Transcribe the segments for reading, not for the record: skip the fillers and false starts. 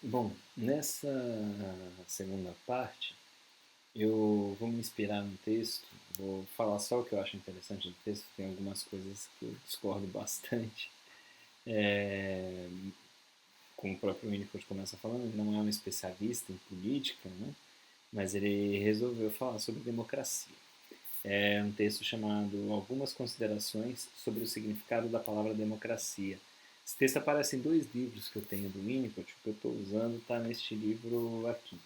Bom, nessa segunda parte, eu vou me inspirar no texto, vou falar só o que eu acho interessante do texto, tem algumas coisas que eu discordo bastante. É, Como o próprio Winnicott começa falando, ele não é um especialista em política, né? Mas ele resolveu falar sobre democracia. É um texto chamado Algumas Considerações sobre o Significado da Palavra Democracia. Esse texto aparece em dois livros que eu tenho do Winnicott, o que eu estou usando está neste livro aqui.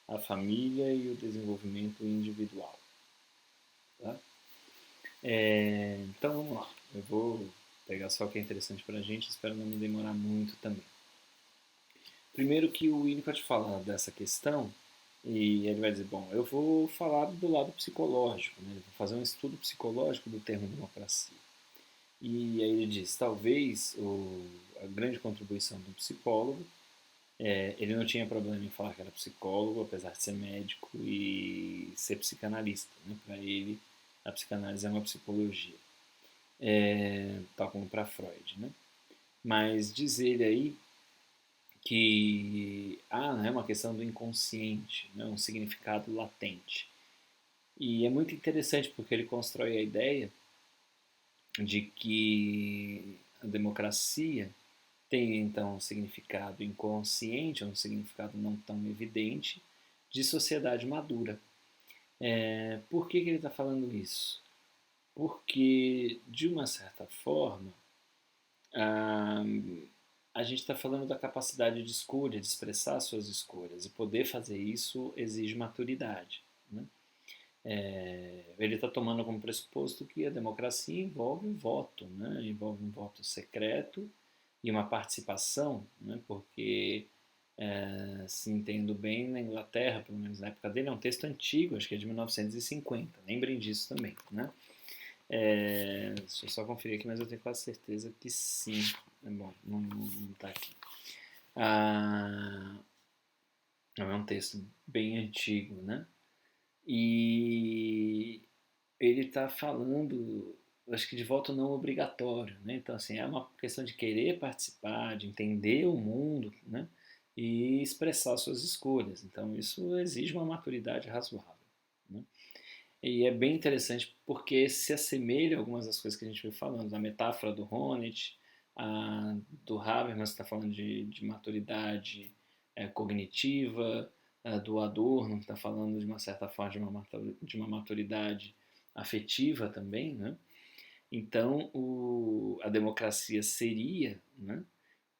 A família e o desenvolvimento individual. Tá? Então vamos lá, eu vou pegar só o que é interessante para a gente, espero não me demorar muito também. Primeiro que o Winnicott fala dessa questão, e ele vai dizer, bom, eu vou falar do lado psicológico, né? Vou fazer um estudo psicológico do termo democracia. E aí ele diz, talvez a grande contribuição do psicólogo, ele não tinha problema em falar que era psicólogo, apesar de ser médico e ser psicanalista. Né? Para ele, a psicanálise é uma psicologia, tal como para Freud. Né? Mas diz ele aí que é uma questão do inconsciente, né? Um significado latente. E é muito interessante porque ele constrói a ideia de que a democracia tem então um significado inconsciente, um significado não tão evidente, de sociedade madura. Por que ele está falando isso? Porque, de uma certa forma, a, a gente está falando da capacidade de escolha, de expressar suas escolhas, e poder fazer isso exige maturidade. Né? Ele está tomando como pressuposto que a democracia envolve um voto, né? Envolve um voto secreto e uma participação, né? Porque, se entendo bem, na Inglaterra, pelo menos na época dele, é um texto antigo, acho que é de 1950, lembrem disso também. Né? Deixa eu só conferir aqui, mas eu tenho quase certeza que sim. Bom, não está aqui. Ah, é um texto bem antigo, né? E ele está falando, acho que de voto não obrigatório, né? Então, assim, é uma questão de querer participar, de entender o mundo, né? E expressar suas escolhas. Então, isso exige uma maturidade razoável. Né? E é bem interessante porque se assemelha a algumas das coisas que a gente foi falando, a metáfora do Honneth, do Habermas está falando de maturidade cognitiva, do Adorno que está falando de uma certa forma de uma maturidade afetiva também, né? Então a democracia seria, né,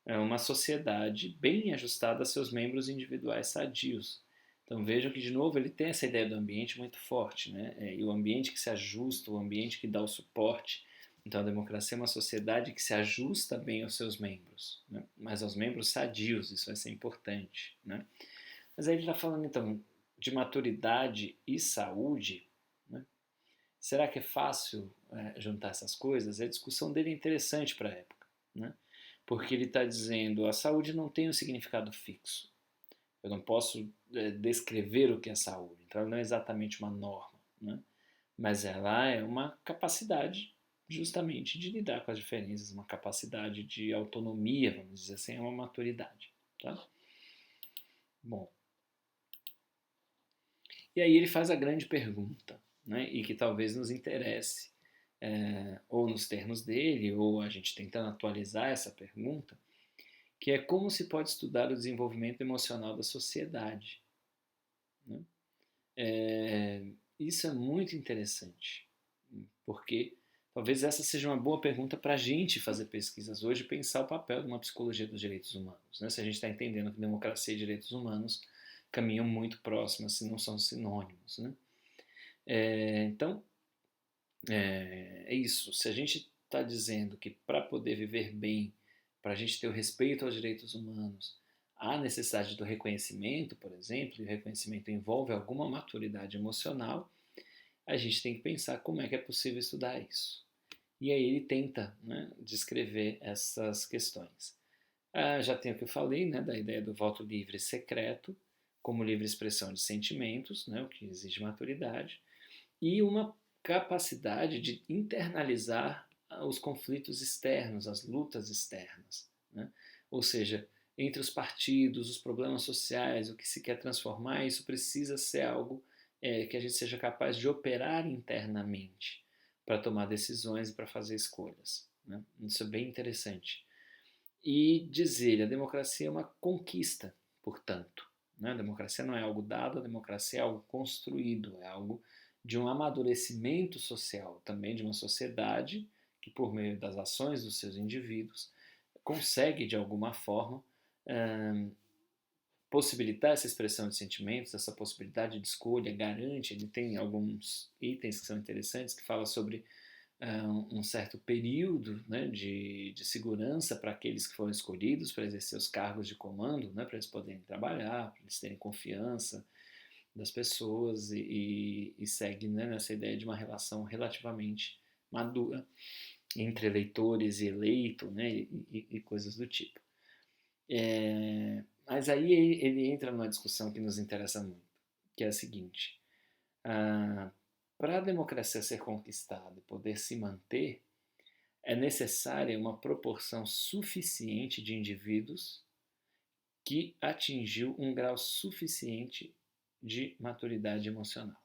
uma sociedade bem ajustada a seus membros individuais sadios. Então vejam que, de novo, ele tem essa ideia do ambiente muito forte, né? E o ambiente que se ajusta, o ambiente que dá o suporte. Então a democracia é uma sociedade que se ajusta bem aos seus membros, né? Mas aos membros sadios, isso vai ser importante. Né? Mas aí ele está falando, então, de maturidade e saúde. Né? Será que é fácil juntar essas coisas? A discussão dele é interessante para a época. Né? Porque ele está dizendo a saúde não tem um significado fixo. Eu não posso descrever o que é saúde. Então, ela não é exatamente uma norma, né? Mas ela é uma capacidade justamente de lidar com as diferenças, uma capacidade de autonomia, vamos dizer assim, é uma maturidade. Tá? Bom, e aí ele faz a grande pergunta, né? E que talvez nos interesse, ou nos termos dele, ou a gente tentando atualizar essa pergunta, que é como se pode estudar o desenvolvimento emocional da sociedade. Né? É, Isso é muito interessante, porque talvez essa seja uma boa pergunta para a gente fazer pesquisas hoje e pensar o papel de uma psicologia dos direitos humanos. Né? Se a gente está entendendo que democracia e direitos humanos caminham muito próximas, se não são sinônimos. Né? Então, é isso. Se a gente está dizendo que para poder viver bem, para a gente ter o respeito aos direitos humanos, há necessidade do reconhecimento, por exemplo, e o reconhecimento envolve alguma maturidade emocional, a gente tem que pensar como é que é possível estudar isso. E aí ele tenta, né, descrever essas questões. Já tem o que eu falei, né, da ideia do voto livre e secreto, como livre expressão de sentimentos, né, o que exige maturidade, e uma capacidade de internalizar os conflitos externos, as lutas externas. Né? Ou seja, entre os partidos, os problemas sociais, o que se quer transformar, isso precisa ser algo que a gente seja capaz de operar internamente para tomar decisões e para fazer escolhas. Né? Isso é bem interessante. E dizer, a democracia é uma conquista, portanto. Né? A democracia não é algo dado, a democracia é algo construído, é algo de um amadurecimento social, também de uma sociedade que, por meio das ações dos seus indivíduos, consegue, de alguma forma, possibilitar essa expressão de sentimentos, essa possibilidade de escolha, garante, ele tem alguns itens que são interessantes, que fala sobre um certo período, né, de segurança para aqueles que foram escolhidos para exercer os cargos de comando, né, para eles poderem trabalhar, para eles terem confiança das pessoas e segue, né, nessa ideia de uma relação relativamente madura entre eleitores e eleito, né, e coisas do tipo. Mas aí ele entra numa discussão que nos interessa muito, que é a seguinte: para a democracia ser conquistada e poder se manter, é necessária uma proporção suficiente de indivíduos que atingiu um grau suficiente de maturidade emocional.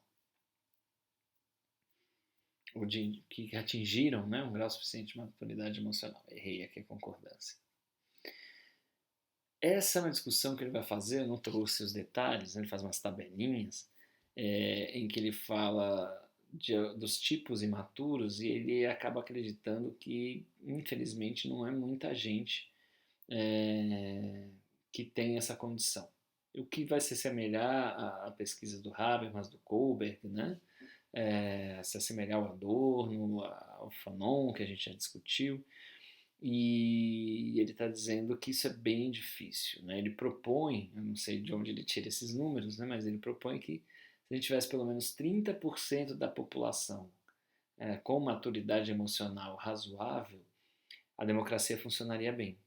Ou que atingiram, né, um grau suficiente de maturidade emocional. Errei aqui a concordância. Essa é uma discussão que ele vai fazer, eu não trouxe os detalhes, né, ele faz umas tabelinhas em que ele fala dos tipos imaturos e ele acaba acreditando que, infelizmente, não é muita gente que tem essa condição. O que vai se assemelhar à pesquisa do Habermas, do Kohlberg, né? Se assemelhar ao Adorno, ao Fanon, que a gente já discutiu, e ele está dizendo que isso é bem difícil. Né? Ele propõe, eu não sei de onde ele tira esses números, né? Mas ele propõe que se a gente tivesse pelo menos 30% da população com maturidade emocional razoável, a democracia funcionaria bem.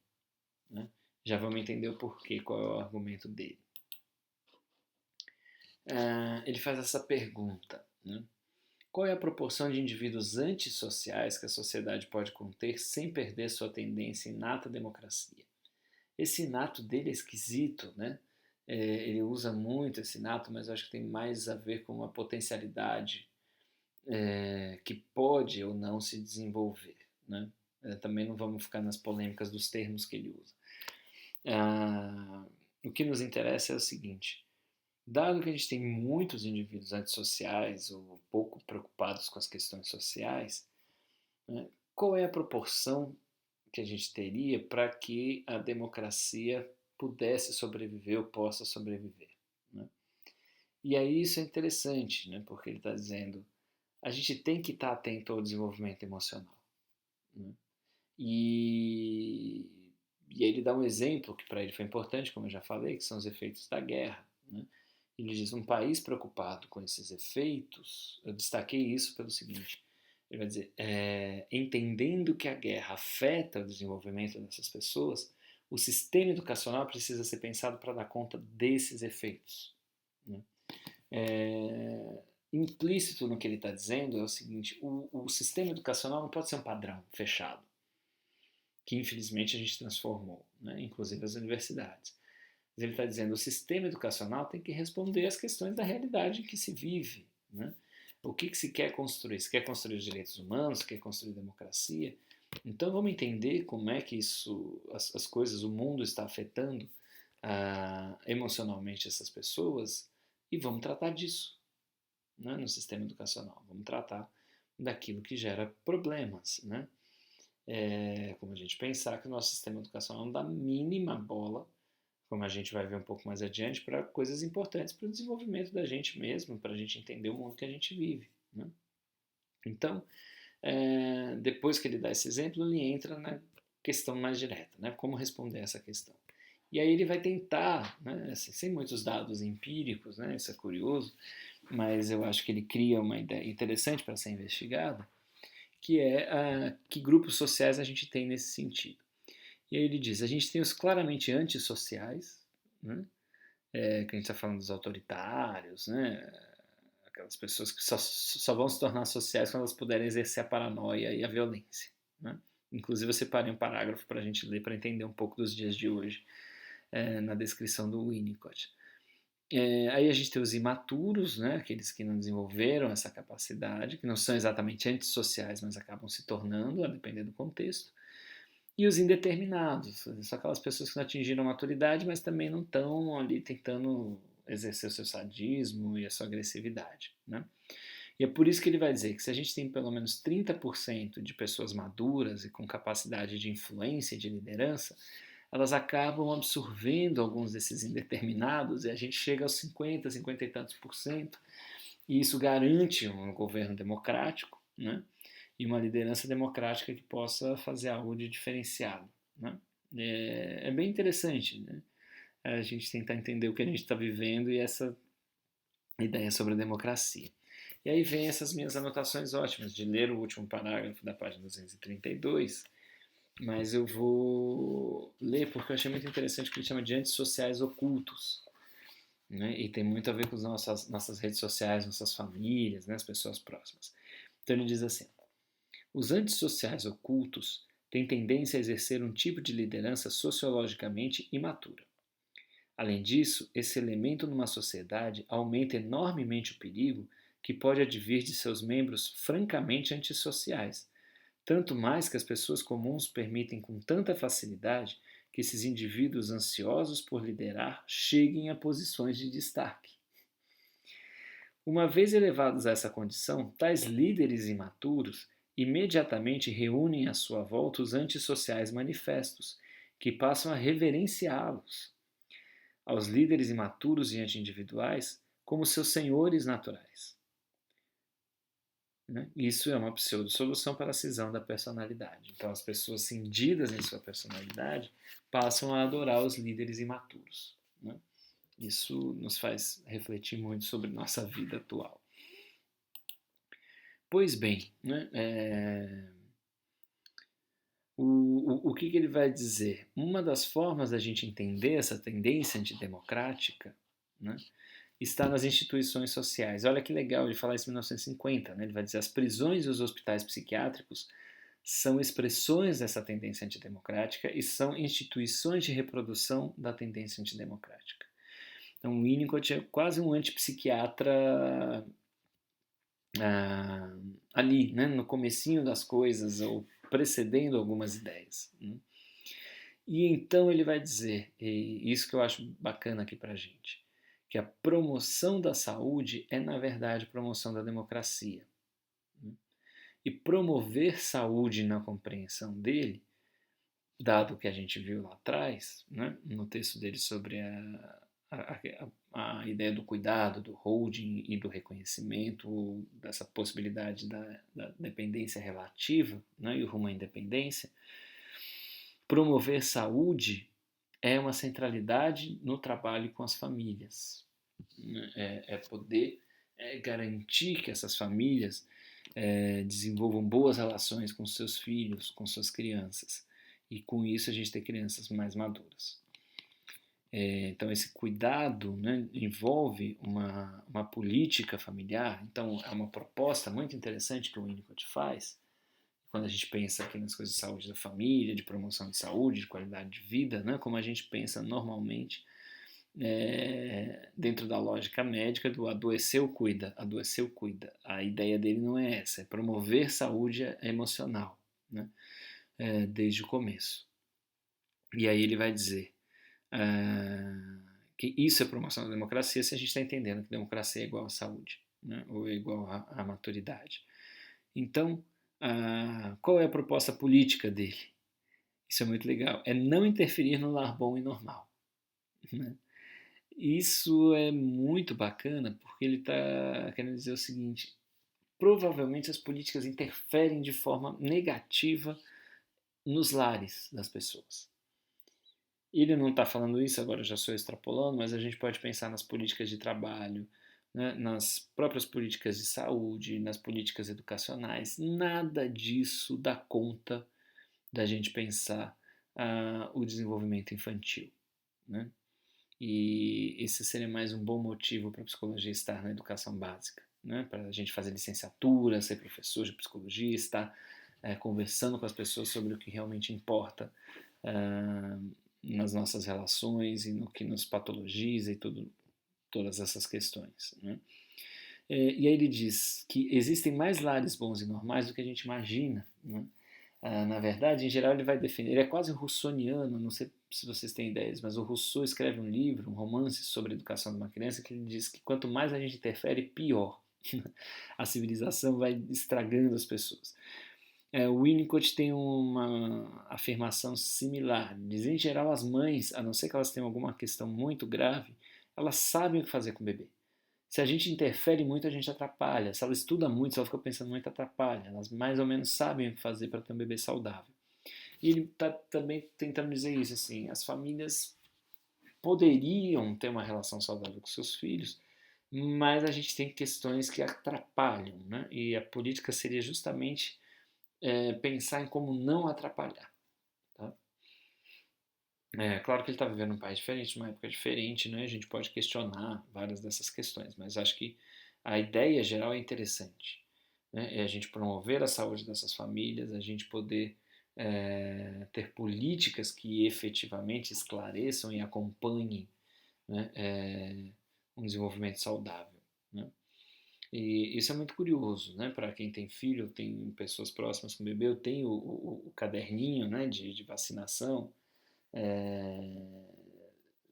Né? Já vamos entender o porquê, qual é o argumento dele. Ele faz essa pergunta, né? Qual é a proporção de indivíduos antissociais que a sociedade pode conter sem perder sua tendência inata à democracia? Esse inato dele é esquisito, né? Ele usa muito esse inato, mas eu acho que tem mais a ver com uma potencialidade que pode ou não se desenvolver, né? Também não vamos ficar nas polêmicas dos termos que ele usa. O que nos interessa é o seguinte: dado que a gente tem muitos indivíduos antissociais ou pouco preocupados com as questões sociais, né, qual é a proporção que a gente teria para que a democracia pudesse sobreviver ou possa sobreviver? Né? E aí isso é interessante, né, porque ele está dizendo a gente tem que estar atento ao desenvolvimento emocional. Né? E ele dá um exemplo que para ele foi importante, como eu já falei, que são os efeitos da guerra. Né? Ele diz, um país preocupado com esses efeitos, eu destaquei isso pelo seguinte, ele vai dizer, entendendo que a guerra afeta o desenvolvimento dessas pessoas, o sistema educacional precisa ser pensado para dar conta desses efeitos. Né? Implícito no que ele está dizendo é o seguinte, o sistema educacional não pode ser um padrão fechado, que infelizmente a gente transformou, né? Inclusive as universidades. Mas ele está dizendo que o sistema educacional tem que responder às questões da realidade em que se vive. Né? O que se quer construir? Se quer construir os direitos humanos, se quer construir democracia. Então vamos entender como é que isso, as coisas, o mundo está afetando emocionalmente essas pessoas e vamos tratar disso, né, no sistema educacional. Vamos tratar daquilo que gera problemas. Né? Como a gente pensar que o nosso sistema educacional não dá mínima bola, como a gente vai ver um pouco mais adiante, para coisas importantes para o desenvolvimento da gente mesmo, para a gente entender o mundo que a gente vive. Né? Então, depois que ele dá esse exemplo, ele entra na questão mais direta, né? Como responder essa questão. E aí ele vai tentar, né, assim, sem muitos dados empíricos, né, isso é curioso, mas eu acho que ele cria uma ideia interessante para ser investigada, que é que grupos sociais a gente tem nesse sentido. E aí ele diz, a gente tem os claramente antissociais, né, que a gente está falando dos autoritários, né, aquelas pessoas que só vão se tornar sociais quando elas puderem exercer a paranoia e a violência. Né? Inclusive eu separei um parágrafo para a gente ler, para entender um pouco dos dias de hoje. na descrição do Winnicott. Aí a gente tem os imaturos, né, aqueles que não desenvolveram essa capacidade, que não são exatamente antissociais, mas acabam se tornando, a depender do contexto. E os indeterminados, são aquelas pessoas que não atingiram a maturidade, mas também não estão ali tentando exercer o seu sadismo e a sua agressividade, né? E é por isso que ele vai dizer que se a gente tem pelo menos 30% de pessoas maduras e com capacidade de influência e de liderança, elas acabam absorvendo alguns desses indeterminados e a gente chega aos 50, 50 e tantos por cento, e isso garante um governo democrático, né? E uma liderança democrática que possa fazer algo de diferenciado, né? É bem interessante, né? A gente tentar entender o que a gente está vivendo e essa ideia sobre a democracia. E aí vem essas minhas anotações ótimas de ler o último parágrafo da página 232, mas eu vou ler porque eu achei muito interessante o que ele chama de antissociais ocultos, né? E tem muito a ver com as nossas redes sociais, nossas famílias, né? As pessoas próximas. Então ele diz assim: os antissociais ocultos têm tendência a exercer um tipo de liderança sociologicamente imatura. Além disso, esse elemento numa sociedade aumenta enormemente o perigo que pode advir de seus membros francamente antissociais, tanto mais que as pessoas comuns permitem com tanta facilidade que esses indivíduos ansiosos por liderar cheguem a posições de destaque. Uma vez elevados a essa condição, tais líderes imaturos imediatamente reúnem à sua volta os antissociais manifestos, que passam a reverenciá-los, aos líderes imaturos e anti-individuais, como seus senhores naturais. Né? Isso é uma pseudo-solução para a cisão da personalidade. Então, as pessoas cindidas em sua personalidade passam a adorar os líderes imaturos. Né? Isso nos faz refletir muito sobre nossa vida atual. Pois bem, né, o que ele vai dizer? Uma das formas da gente entender essa tendência antidemocrática, né, está nas instituições sociais. Olha que legal ele falar isso em 1950. Né? Ele vai dizer: as prisões e os hospitais psiquiátricos são expressões dessa tendência antidemocrática e são instituições de reprodução da tendência antidemocrática. Então, Winnicott é quase um antipsiquiatra ali, né, no comecinho das coisas, ou precedendo algumas ideias. Né? E então ele vai dizer, e isso que eu acho bacana aqui pra gente, que a promoção da saúde é, na verdade, promoção da democracia. Né? E promover saúde na compreensão dele, dado o que a gente viu lá atrás, né, no texto dele sobre a ideia do cuidado, do holding e do reconhecimento, dessa possibilidade da dependência relativa, né, e o rumo à independência, promover saúde é uma centralidade no trabalho com as famílias. É poder garantir que essas famílias desenvolvam boas relações com seus filhos, com suas crianças. E com isso a gente tem crianças mais maduras. Então esse cuidado, né, envolve uma política familiar. Então é uma proposta muito interessante que o Winnicott faz, quando a gente pensa aqui nas coisas de saúde da família, de promoção de saúde, de qualidade de vida, né, como a gente pensa normalmente dentro da lógica médica do adoeceu, cuida, adoeceu, cuida. A ideia dele não é essa, é promover saúde emocional, né, desde o começo. E aí ele vai dizer que isso é promoção da democracia se a gente está entendendo que democracia é igual à saúde, né, ou é igual à maturidade. Então, qual é a proposta política dele? Isso é muito legal. É não interferir no lar bom e normal. Né? Isso é muito bacana porque ele está querendo dizer o seguinte: provavelmente as políticas interferem de forma negativa nos lares das pessoas. Ele não está falando isso, agora eu já estou extrapolando, mas a gente pode pensar nas políticas de trabalho, né, nas próprias políticas de saúde, nas políticas educacionais. Nada disso dá conta da gente pensar o desenvolvimento infantil. Né? E esse seria mais um bom motivo para a psicologia estar na educação básica. Né? Para a gente fazer licenciatura, ser professor de psicologia, estar conversando com as pessoas sobre o que realmente importa nas nossas relações e no que nos patologiza e todas essas questões, né? E aí ele diz que existem mais lares bons e normais do que a gente imagina, né? Na verdade, em geral, ele vai defender, ele é quase russoniano, não sei se vocês têm ideias, mas o Rousseau escreve um livro, um romance sobre a educação de uma criança, que ele diz que quanto mais a gente interfere, pior. A civilização vai estragando as pessoas. O Winnicott tem uma afirmação similar. Diz, em geral, as mães, a não ser que elas tenham alguma questão muito grave, elas sabem o que fazer com o bebê. Se a gente interfere muito, a gente atrapalha. Se ela estuda muito, se ela fica pensando muito, atrapalha. Elas mais ou menos sabem o que fazer para ter um bebê saudável. E ele está também tentando dizer isso, assim, as famílias poderiam ter uma relação saudável com seus filhos, mas a gente tem questões que atrapalham, né? E a política seria justamente pensar em como não atrapalhar. Tá? Claro que ele está vivendo num país diferente, numa época diferente, né? A gente pode questionar várias dessas questões, mas acho que a ideia geral é interessante. Né? É a gente promover a saúde dessas famílias, a gente poder ter políticas que efetivamente esclareçam e acompanhem, né? Um desenvolvimento saudável. Né? E isso é muito curioso, né? Para quem tem filho, tem pessoas próximas com o bebê, eu tenho o caderninho, né, de vacinação é,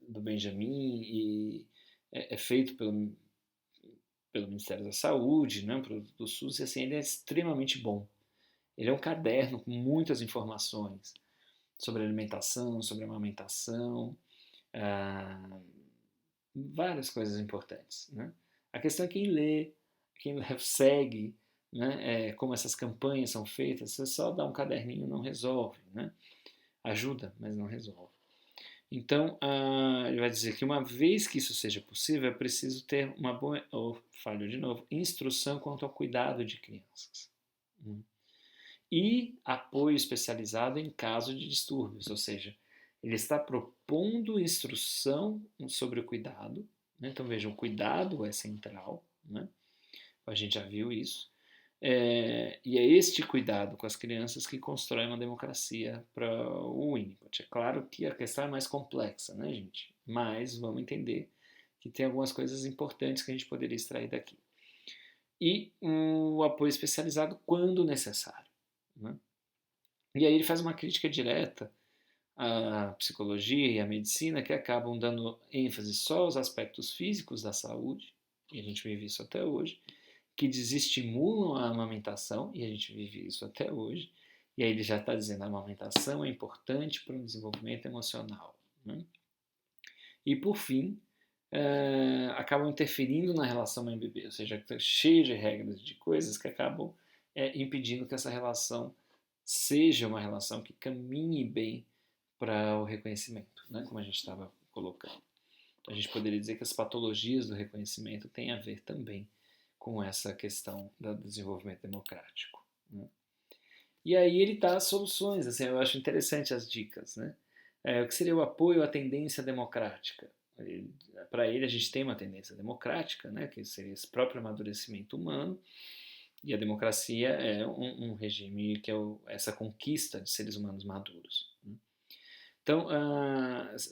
do Benjamin e é feito pelo Ministério da Saúde, né, do SUS, e assim, ele é extremamente bom. Ele é um caderno com muitas informações sobre alimentação, sobre amamentação, ah, várias coisas importantes. Né? A questão é quem lê, quem segue, né, como essas campanhas são feitas, você só dá um caderninho não resolve. Né? Ajuda, mas não resolve. Então, ele vai dizer que uma vez que isso seja possível, é preciso ter uma boa, ou falho de novo, instrução quanto ao cuidado de crianças. E apoio especializado em caso de distúrbios, ou seja, ele está propondo instrução sobre o cuidado. Né? Então, veja, o cuidado é central, né? A gente já viu isso. E é este cuidado com as crianças que constrói uma democracia para o Winnicott. É claro que a questão é mais complexa, né, gente? Mas vamos entender que tem algumas coisas importantes que a gente poderia extrair daqui. E o apoio especializado quando necessário. Né? E aí ele faz uma crítica direta à psicologia e à medicina que acabam dando ênfase só aos aspectos físicos da saúde, e a gente vive isso até hoje, que desestimulam a amamentação, e a gente vive isso até hoje, e aí ele já está dizendo que a amamentação é importante para o desenvolvimento emocional. Né? E por fim, acabam interferindo na relação mãe-bebê, ou seja, cheio de regras, de coisas que acabam impedindo que essa relação seja uma relação que caminhe bem para o reconhecimento, né? Como a gente estava colocando. A gente poderia dizer que as patologias do reconhecimento têm a ver também com essa questão do desenvolvimento democrático. Né? E aí ele dá soluções, assim, eu acho interessante as dicas. Né? O que seria o apoio à tendência democrática? Para ele, a gente tem uma tendência democrática, né, que seria esse próprio amadurecimento humano, e a democracia é um regime que é essa conquista de seres humanos maduros. Né? Então,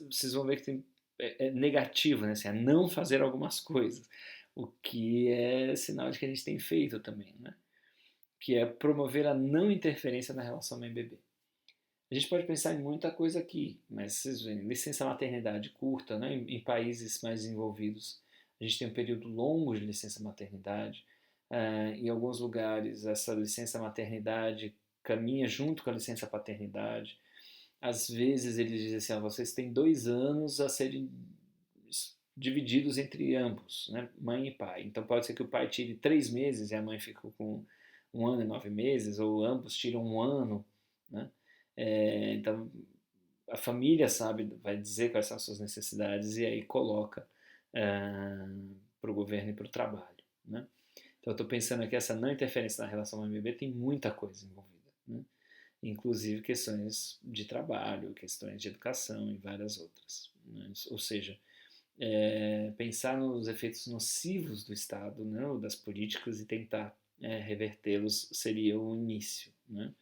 vocês vão ver que é negativo, né, assim, é não fazer algumas coisas, o que é sinal de que a gente tem feito também, né? Que é promover a não interferência na relação mãe-bebê. A gente pode pensar em muita coisa aqui, mas vocês veem, licença maternidade curta, né? Em países mais desenvolvidos, a gente tem um período longo de licença maternidade. Em alguns lugares, essa licença maternidade caminha junto com a licença paternidade. Às vezes eles dizem assim, vocês têm 2 anos a serem divididos entre ambos, né? Mãe e pai. Então pode ser que o pai tire 3 meses e a mãe fique com 1 ano e 9 meses, ou ambos tiram 1 ano, né? Então a família sabe, vai dizer quais são as suas necessidades e aí coloca para o governo e para o trabalho, né? Então eu estou pensando aqui, essa não interferência na relação mãe-bebê tem muita coisa envolvida, né? Inclusive questões de trabalho, questões de educação e várias outras. Né? Ou seja, pensar nos efeitos nocivos do Estado, né, ou das políticas e tentar revertê-los seria o início. Né?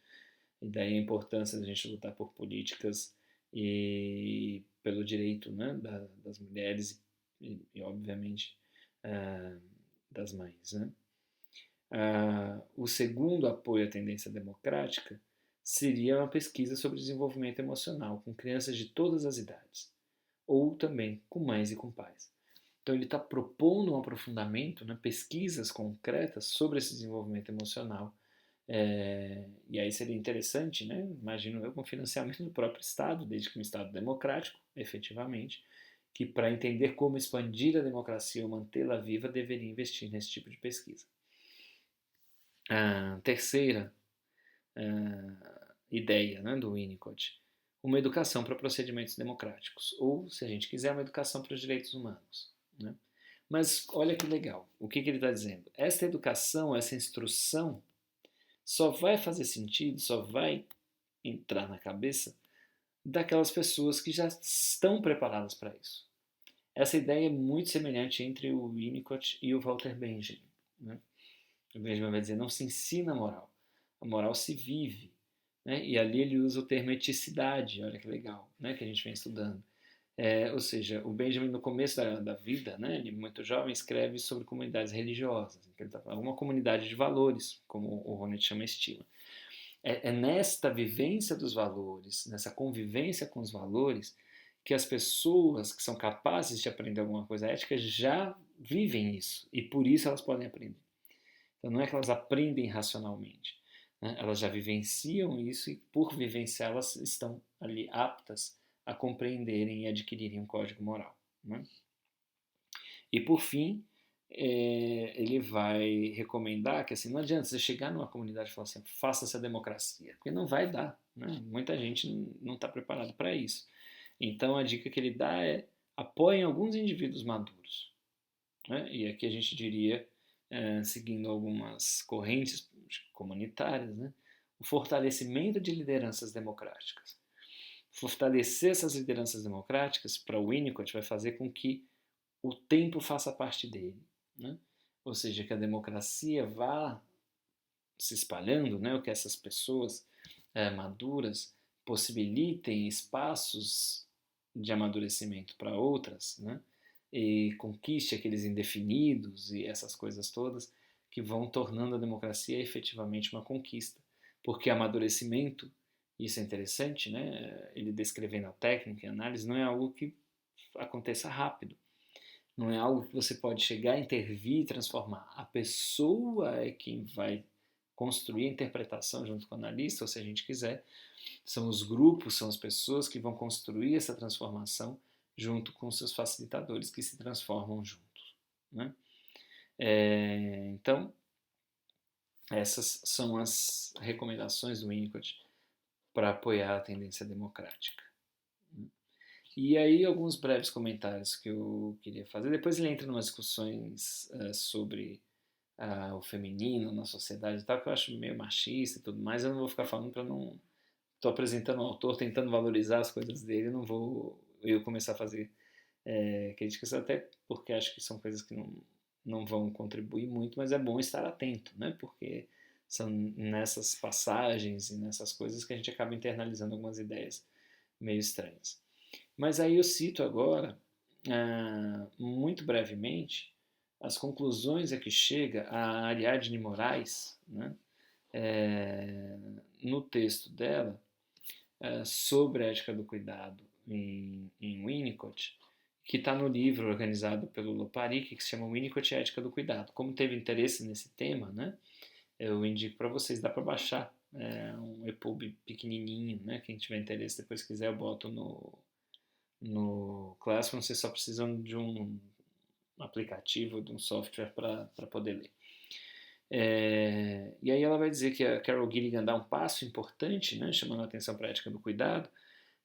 E daí a importância da gente lutar por políticas e pelo direito, né, das mulheres e obviamente, ah, das mães, né? O segundo apoio à tendência democrática seria uma pesquisa sobre desenvolvimento emocional com crianças de todas as idades, ou também com mães e com pais. Então ele está propondo um aprofundamento, né, pesquisas concretas sobre esse desenvolvimento emocional. E aí seria interessante, né, imagino eu, com financiamento do próprio Estado, desde que um Estado democrático, efetivamente, que para entender como expandir a democracia ou mantê-la viva, deveria investir nesse tipo de pesquisa. A terceira ideia, né, do Winnicott, uma educação para procedimentos democráticos, ou, se a gente quiser, uma educação para os direitos humanos. Né? Mas olha que legal, o que ele está dizendo? Essa educação, essa instrução, só vai fazer sentido, só vai entrar na cabeça daquelas pessoas que já estão preparadas para isso. Essa ideia é muito semelhante entre o Winnicott e o Walter Benjamin. Né? O Benjamin vai dizer, não se ensina a moral se vive. Né? E ali ele usa o termo eticidade, olha que legal, né? Que a gente vem estudando. Ou seja, o Benjamin no começo da vida, né, ele muito jovem, escreve sobre comunidades religiosas. Então ele está falando uma comunidade de valores, como o Honneth chama estima. É nesta vivência dos valores, nessa convivência com os valores, que as pessoas que são capazes de aprender alguma coisa ética já vivem isso, e por isso elas podem aprender. Então não é que elas aprendem racionalmente, né? Elas já vivenciam isso e por vivenciar elas estão ali aptas a compreenderem e adquirirem um código moral. Né? E por fim, ele vai recomendar que assim, não adianta você chegar numa comunidade e falar assim, faça essa democracia, porque não vai dar. Né? Muita gente não está preparada para isso. Então a dica que ele dá é apoiem alguns indivíduos maduros. Né? E aqui a gente diria, seguindo algumas correntes comunitárias, né? O fortalecimento de lideranças democráticas. Fortalecer essas lideranças democráticas, para o Winnicott, vai fazer com que o tempo faça parte dele. Né? Ou seja, que a democracia vá se espalhando, né? O que essas pessoas maduras possibilitem espaços de amadurecimento para outras, né? E conquiste aqueles indefinidos e essas coisas todas que vão tornando a democracia efetivamente uma conquista. Porque amadurecimento, isso é interessante, né? Ele descrevendo a técnica e a análise, não é algo que aconteça rápido. Não é algo que você pode chegar, intervir e transformar. A pessoa é quem vai construir a interpretação junto com o analista, ou se a gente quiser, são os grupos, são as pessoas que vão construir essa transformação junto com seus facilitadores que se transformam juntos. Né? Então, essas são as recomendações do Winnicott para apoiar a tendência democrática. E aí, alguns breves comentários que eu queria fazer. Depois ele entra em umas discussões sobre o feminino na sociedade e tal, que eu acho meio machista e tudo mais. Eu não vou ficar falando para não. Estou apresentando um autor, tentando valorizar as coisas dele, não vou eu começar a fazer críticas, até porque acho que são coisas que não vão contribuir muito, mas é bom estar atento, né? Porque são nessas passagens e nessas coisas que a gente acaba internalizando algumas ideias meio estranhas. Mas aí eu cito agora, muito brevemente, as conclusões a que chega a Ariadne Moraes, né, no texto dela, sobre a ética do cuidado em Winnicott, que está no livro organizado pelo Loparic, que se chama Winnicott e a Ética do Cuidado. Como teve interesse nesse tema, né, eu indico para vocês, dá para baixar um EPUB pequenininho, né, quem tiver interesse, depois quiser eu boto no Classroom, vocês só precisam de um aplicativo, de um software para poder ler. E aí ela vai dizer que a Carol Gilligan dá um passo importante, né, chamando a atenção para a ética do cuidado,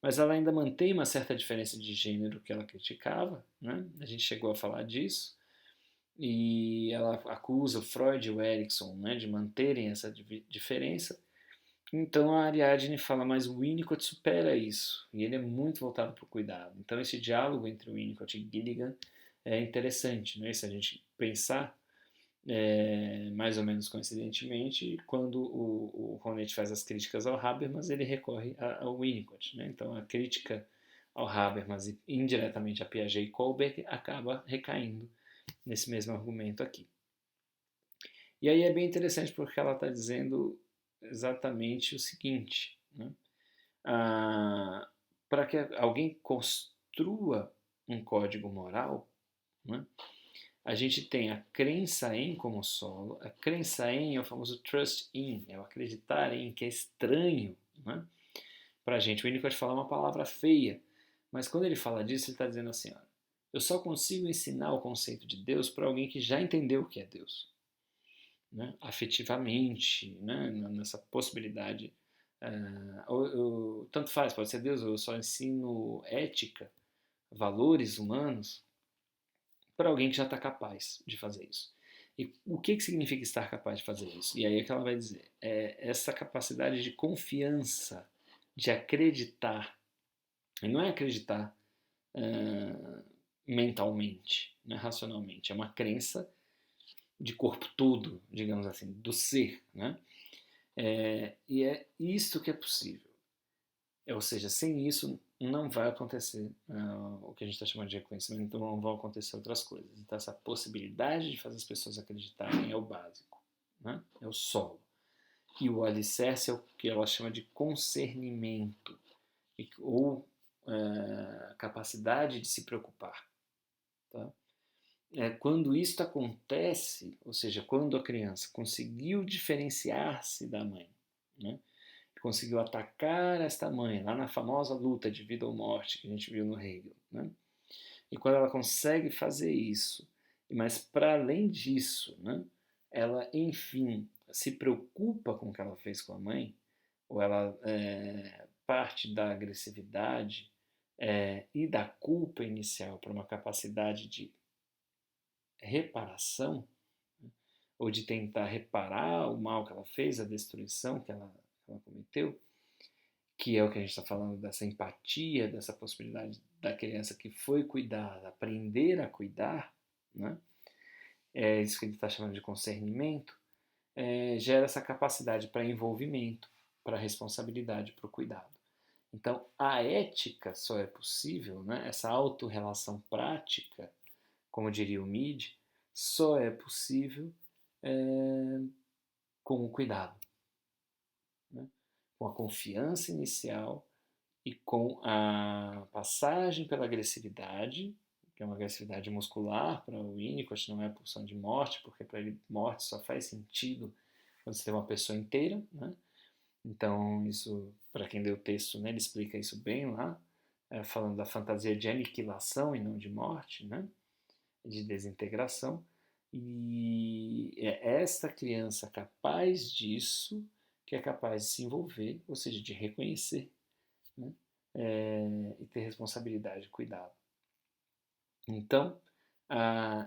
mas ela ainda mantém uma certa diferença de gênero que ela criticava, né? A gente chegou a falar disso, e ela acusa o Freud e o Erikson, né, de manterem essa diferença. Então a Ariadne fala, mas o Winnicott supera isso, e ele é muito voltado para o cuidado. Então esse diálogo entre o Winnicott e Gilligan é interessante, né? Se a gente pensar Mais ou menos coincidentemente, quando o Honneth faz as críticas ao Habermas, ele recorre ao Winnicott, né? Então a crítica ao Habermas e indiretamente a Piaget e Kohlberg acaba recaindo nesse mesmo argumento aqui. E aí é bem interessante porque ela está dizendo exatamente o seguinte, né? Para que alguém construa um código moral, né, a gente tem a crença em como solo. A crença em é o famoso trust in, é o acreditar em, que é estranho, né, para a gente. O Winnicott fala uma palavra feia, mas quando ele fala disso, ele está dizendo assim: olha, eu só consigo ensinar o conceito de Deus para alguém que já entendeu o que é Deus, né, afetivamente, né, nessa possibilidade. Tanto faz, pode ser Deus, eu só ensino ética, valores humanos para alguém que já está capaz de fazer isso. E o que significa estar capaz de fazer isso? E aí é que ela vai dizer, essa capacidade de confiança, de acreditar, e não é acreditar mentalmente, né, racionalmente, é uma crença de corpo todo, digamos assim, do ser, né? E é isto que é possível. Ou seja, sem isso não vai acontecer o que a gente está chamando de reconhecimento, então não vão acontecer outras coisas. Então essa possibilidade de fazer as pessoas acreditarem é o básico, né? É o solo. E o alicerce é o que ela chama de concernimento, ou capacidade de se preocupar. Tá? Quando isso acontece, ou seja, quando a criança conseguiu diferenciar-se da mãe, né? Conseguiu atacar esta mãe, lá na famosa luta de vida ou morte que a gente viu no Hegel, né? E quando ela consegue fazer isso, mas para além disso, né, ela, enfim, se preocupa com o que ela fez com a mãe, ou ela parte da agressividade e da culpa inicial para uma capacidade de reparação, né, ou de tentar reparar o mal que ela fez, a destruição que ela cometeu, que é o que a gente está falando dessa empatia, dessa possibilidade da criança que foi cuidada, aprender a cuidar, né? É isso que ele está chamando de concernimento, gera essa capacidade para envolvimento, para responsabilidade, para o cuidado. Então, a ética só é possível, né? Essa autorrelação prática, como diria o Mead, só é possível com o cuidado, né? Com a confiança inicial e com a passagem pela agressividade, que é uma agressividade muscular para o Winnicott, não é a pulsão de morte, porque para ele morte só faz sentido quando você tem uma pessoa inteira, né? Então isso, para quem lê o texto, né, ele explica isso bem lá, falando da fantasia de aniquilação e não de morte, né? De desintegração. E é esta criança capaz disso que é capaz de se envolver, ou seja, de reconhecer, né? E ter responsabilidade, cuidado. Então,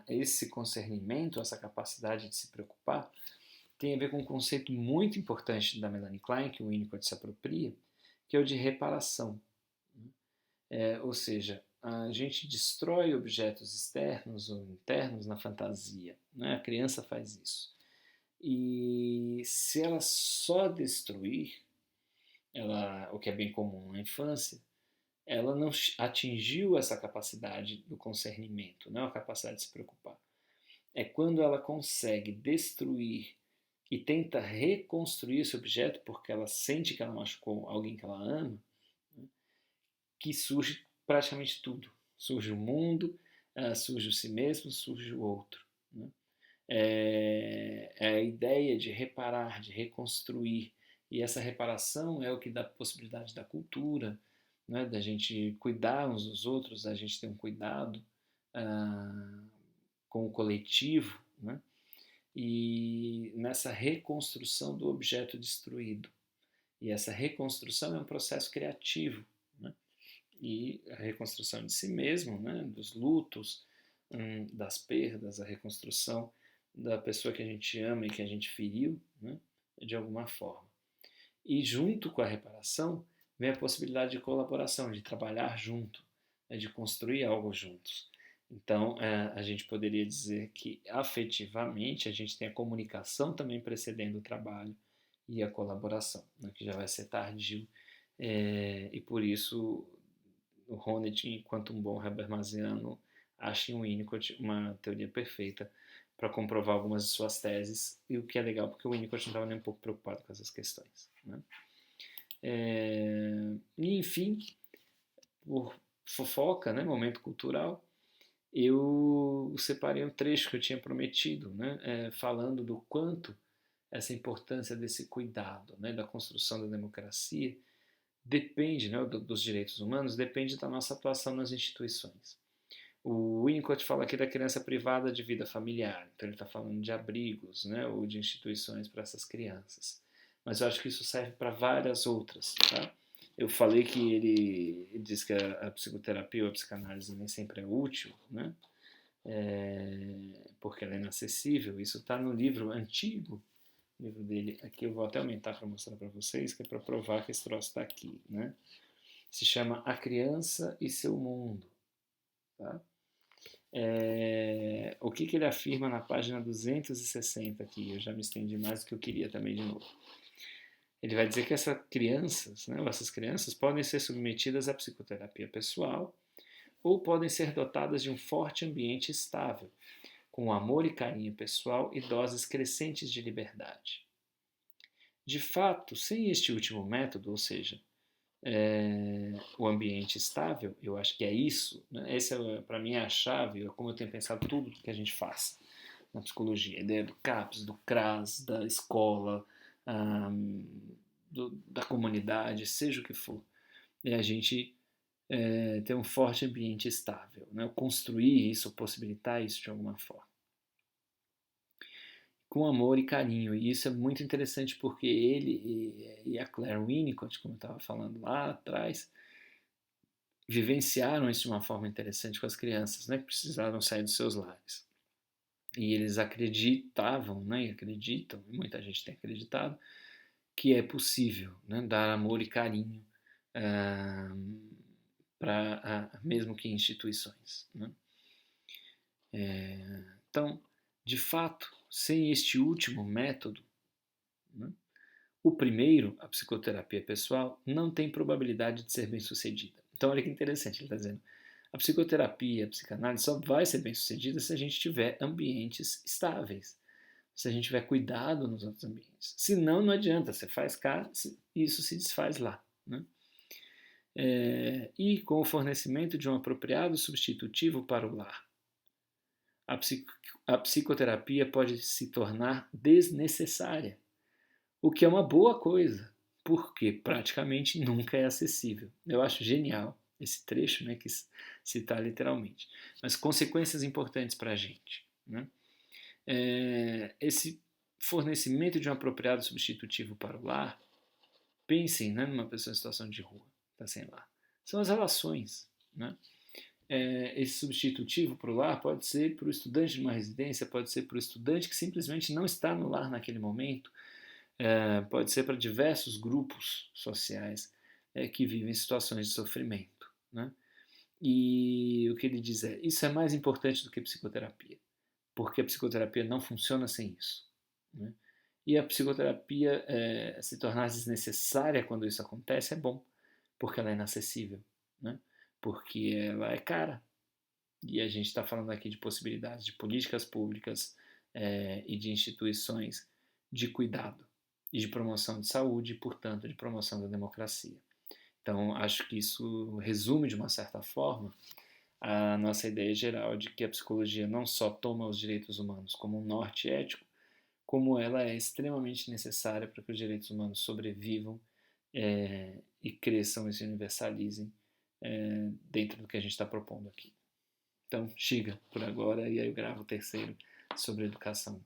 esse concernimento, essa capacidade de se preocupar, tem a ver com um conceito muito importante da Melanie Klein, que o Winnicott se apropria, que é o de reparação. Ou seja, a gente destrói objetos externos ou internos na fantasia, né? A criança faz isso. E se ela só destruir, o que é bem comum na infância, ela não atingiu essa capacidade do concernimento, não a capacidade de se preocupar. É quando ela consegue destruir e tenta reconstruir esse objeto porque ela sente que ela machucou alguém que ela ama, né, que surge praticamente tudo. Surge o mundo, surge o si mesmo, surge o outro. Né? É a ideia de reparar, de reconstruir. E essa reparação é o que dá a possibilidade da cultura, né, da gente cuidar uns dos outros, da gente ter um cuidado com o coletivo, né, e nessa reconstrução do objeto destruído. E essa reconstrução é um processo criativo, né, e a reconstrução de si mesmo, né, dos lutos, das perdas, a reconstrução da pessoa que a gente ama e que a gente feriu, né, de alguma forma. E junto com a reparação vem a possibilidade de colaboração, de trabalhar junto, né, de construir algo juntos. Então, a gente poderia dizer que afetivamente a gente tem a comunicação também precedendo o trabalho e a colaboração, né, que já vai ser tardio, e por isso o Honneth, enquanto um bom Habermasiano, acha em Winnicott uma teoria perfeita para comprovar algumas de suas teses, e o que é legal porque o Winnicott não estava nem um pouco preocupado com essas questões. Né? E enfim, por fofoca, né, momento cultural, eu separei um trecho que eu tinha prometido, né, falando do quanto essa importância desse cuidado, né, da construção da democracia depende, né, dos direitos humanos, depende da nossa atuação nas instituições. O Winnicott fala aqui da criança privada de vida familiar, então ele está falando de abrigos, né, ou de instituições para essas crianças. Mas eu acho que isso serve para várias outras. Tá? Eu falei que ele diz que a psicoterapia ou a psicanálise nem sempre é útil, né? Porque ela é inacessível. Isso está no livro antigo, livro dele. Aqui eu vou até aumentar para mostrar para vocês, que é para provar que esse troço está aqui. Né? Se chama A Criança e Seu Mundo. Tá? O que ele afirma na página 260 aqui? Eu já me estendi mais do que eu queria também de novo. Ele vai dizer que essas crianças, né, ou essas crianças podem ser submetidas à psicoterapia pessoal ou podem ser dotadas de um forte ambiente estável, com amor e carinho pessoal e doses crescentes de liberdade. De fato, sem este último método, ou seja, o ambiente estável, eu acho que é isso, né? Essa para mim é a chave, como eu tenho pensado tudo que a gente faz na psicologia, a ideia do CAPS, do CRAS, da escola, da comunidade, seja o que for, é a gente ter um forte ambiente estável, né? Construir isso, possibilitar isso de alguma forma. Com amor e carinho, e isso é muito interessante porque ele e a Claire Winnicott, como eu estava falando lá atrás, vivenciaram isso de uma forma interessante com as crianças, né, que precisaram sair dos seus lares. E eles acreditavam, né, e acreditam, muita gente tem acreditado, que é possível, né, dar amor e carinho para mesmo que instituições. Né? Então, de fato, sem este último método, né, o primeiro, a psicoterapia pessoal, não tem probabilidade de ser bem sucedida. Então, olha que interessante, ele está dizendo, a psicoterapia, a psicanálise só vai ser bem sucedida se a gente tiver ambientes estáveis, se a gente tiver cuidado nos outros ambientes. Senão, não adianta, você faz cá, isso se desfaz lá. Né? E com o fornecimento de um apropriado substitutivo para o lar, a psicoterapia pode se tornar desnecessária, o que é uma boa coisa, porque praticamente nunca é acessível. Eu acho genial esse trecho, né, que citar literalmente. Mas consequências importantes para a gente. Né? Esse fornecimento de um apropriado substitutivo para o lar, pensem, né, numa pessoa em situação de rua, está sem lar. São as relações. Né? Esse substitutivo para o lar pode ser para o estudante de uma residência, pode ser para o estudante que simplesmente não está no lar naquele momento, pode ser para diversos grupos sociais que vivem situações de sofrimento. Né? E o que ele diz é: isso é mais importante do que psicoterapia, porque a psicoterapia não funciona sem isso. Né? E a psicoterapia se tornar desnecessária quando isso acontece é bom, porque ela é inacessível, né? Porque ela é cara. E a gente está falando aqui de possibilidades de políticas públicas e de instituições de cuidado e de promoção de saúde e, portanto, de promoção da democracia. Então, acho que isso resume, de uma certa forma, a nossa ideia geral de que a psicologia não só toma os direitos humanos como um norte ético, como ela é extremamente necessária para que os direitos humanos sobrevivam e cresçam e se universalizem dentro do que a gente está propondo aqui. Então, chega por agora, e aí eu gravo o terceiro sobre educação.